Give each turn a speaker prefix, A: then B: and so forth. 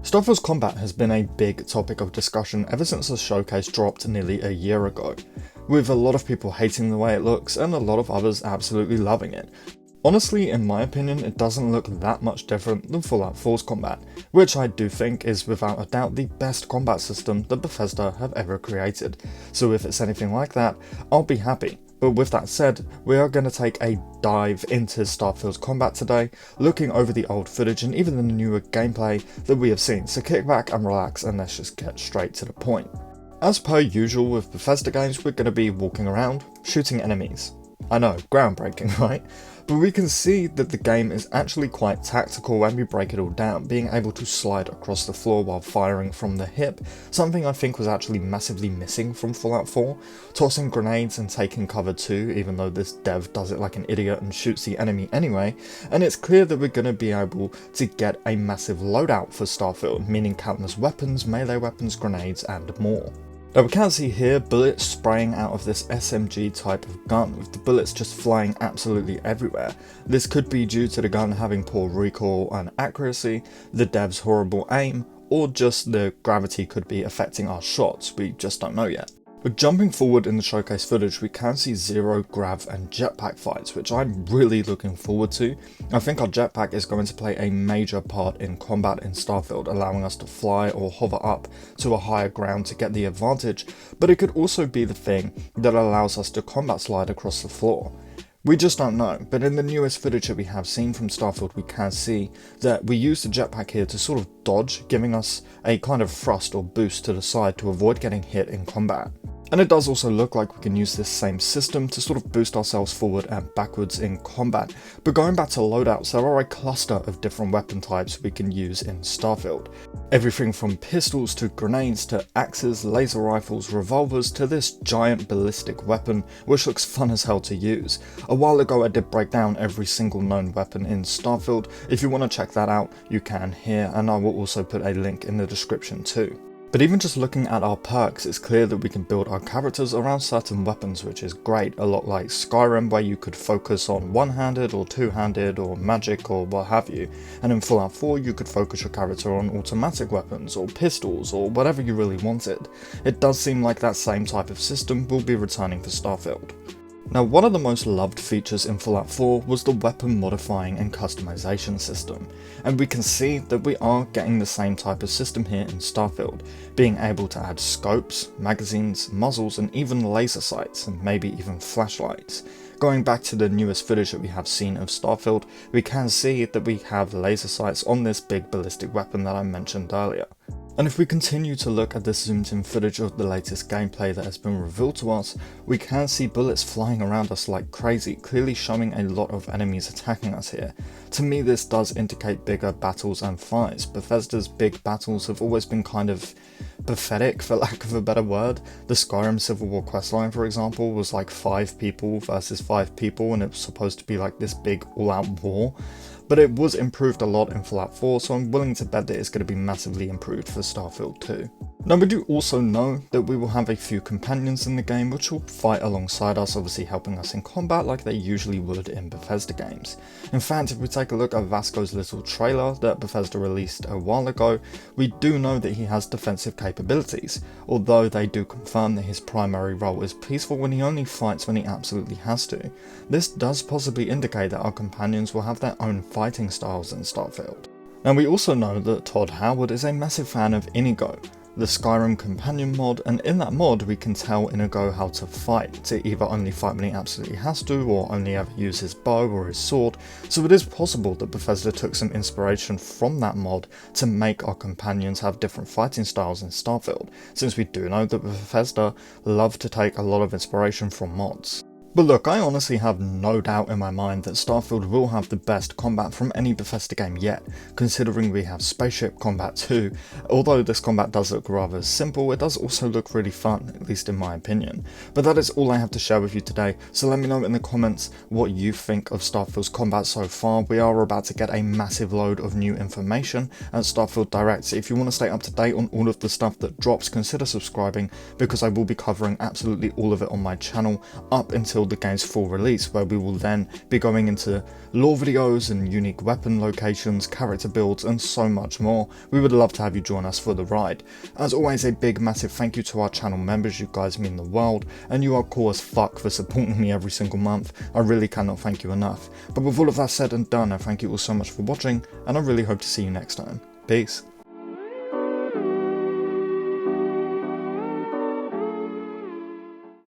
A: Starfield's combat has been a big topic of discussion ever since the showcase dropped nearly a year ago, with a lot of people hating the way it looks and a lot of others absolutely loving it. Honestly, in my opinion, it doesn't look that much different than Fallout 4's combat, which I do think is without a doubt the best combat system that Bethesda have ever created, so if it's anything like that, I'll be happy. But with that said, we are going to take a dive into Starfield's combat today, looking over the old footage and even the newer gameplay that we have seen, so kick back and relax and let's just get straight to the point. As per usual with Bethesda games, we're going to be walking around, shooting enemies. I know, groundbreaking, right? But we can see that the game is actually quite tactical when we break it all down, being able to slide across the floor while firing from the hip, something I think was actually massively missing from Fallout 4, tossing grenades and taking cover too, even though this dev does it like an idiot and shoots the enemy anyway, and it's clear that we're going to be able to get a massive loadout for Starfield, meaning countless weapons, melee weapons, grenades and more. Now we can see here bullets spraying out of this SMG type of gun, with the bullets just flying absolutely everywhere. This could be due to the gun having poor recoil and accuracy, the dev's horrible aim, or just the gravity could be affecting our shots, we just don't know yet. But jumping forward in the showcase footage, we can see zero grav and jetpack fights, which I'm really looking forward to. I think our jetpack is going to play a major part in combat in Starfield, allowing us to fly or hover up to a higher ground to get the advantage, but it could also be the thing that allows us to combat slide across the floor. We just don't know, but in the newest footage that we have seen from Starfield, we can see that we use the jetpack here to sort of dodge, giving us a kind of thrust or boost to the side to avoid getting hit in combat. And it does also look like we can use this same system to sort of boost ourselves forward and backwards in combat. But going back to loadouts, there are a cluster of different weapon types we can use in Starfield. Everything from pistols to grenades to axes, laser rifles, revolvers to this giant ballistic weapon, which looks fun as hell to use. A while ago I did break down every single known weapon in Starfield. If you want to check that out, you can here, and I will also put a link in the description too. But even just looking at our perks, it's clear that we can build our characters around certain weapons, which is great, a lot like Skyrim, where you could focus on one-handed or two-handed or magic or what have you, and in Fallout 4 you could focus your character on automatic weapons or pistols or whatever you really wanted. It does seem like that same type of system will be returning for Starfield. Now, one of the most loved features in Fallout 4 was the weapon modifying and customization system, and we can see that we are getting the same type of system here in Starfield, being able to add scopes, magazines, muzzles and even laser sights and maybe even flashlights. Going back to the newest footage that we have seen of Starfield, we can see that we have laser sights on this big ballistic weapon that I mentioned earlier. And if we continue to look at this zoomed in footage of the latest gameplay that has been revealed to us, we can see bullets flying around us like crazy, clearly showing a lot of enemies attacking us here. To me, this does indicate bigger battles and fights. Bethesda's big battles have always been kind of pathetic, for lack of a better word. The Skyrim Civil War questline, for example, was like 5 people versus 5 people, and it was supposed to be like this big all-out war. But it was improved a lot in Fallout 4, so I'm willing to bet that it's going to be massively improved for Starfield too. Now we do also know that we will have a few companions in the game which will fight alongside us, obviously helping us in combat like they usually would in Bethesda games. In fact, if we take a look at Vasco's little trailer that Bethesda released a while ago, we do know that he has defensive capabilities, although they do confirm that his primary role is peaceful when he only fights when he absolutely has to. This does possibly indicate that our companions will have their own fighting styles in Starfield. Now we also know that Todd Howard is a massive fan of Inigo, the Skyrim companion mod, and in that mod we can tell Inigo how to fight, to either only fight when he absolutely has to or only ever use his bow or his sword, so it is possible that Bethesda took some inspiration from that mod to make our companions have different fighting styles in Starfield, since we do know that Bethesda love to take a lot of inspiration from mods. But look, I honestly have no doubt in my mind that Starfield will have the best combat from any Bethesda game yet, considering we have spaceship combat too. Although this combat does look rather simple, it does also look really fun, at least in my opinion. But that is all I have to share with you today, so let me know in the comments what you think of Starfield's combat so far. We are about to get a massive load of new information at Starfield Direct, so if you want to stay up to date on all of the stuff that drops, consider subscribing, because I will be covering absolutely all of it on my channel up until until the game's full release, where we will then be going into lore videos and unique weapon locations, character builds, and so much more. We would love to have you join us for the ride. As always, a big massive thank you to our channel members. You guys mean the world, and you are cool as fuck for supporting me every single month. I really cannot thank you enough. But with all of that said and done, I thank you all so much for watching, and I really hope to see you next time. Peace.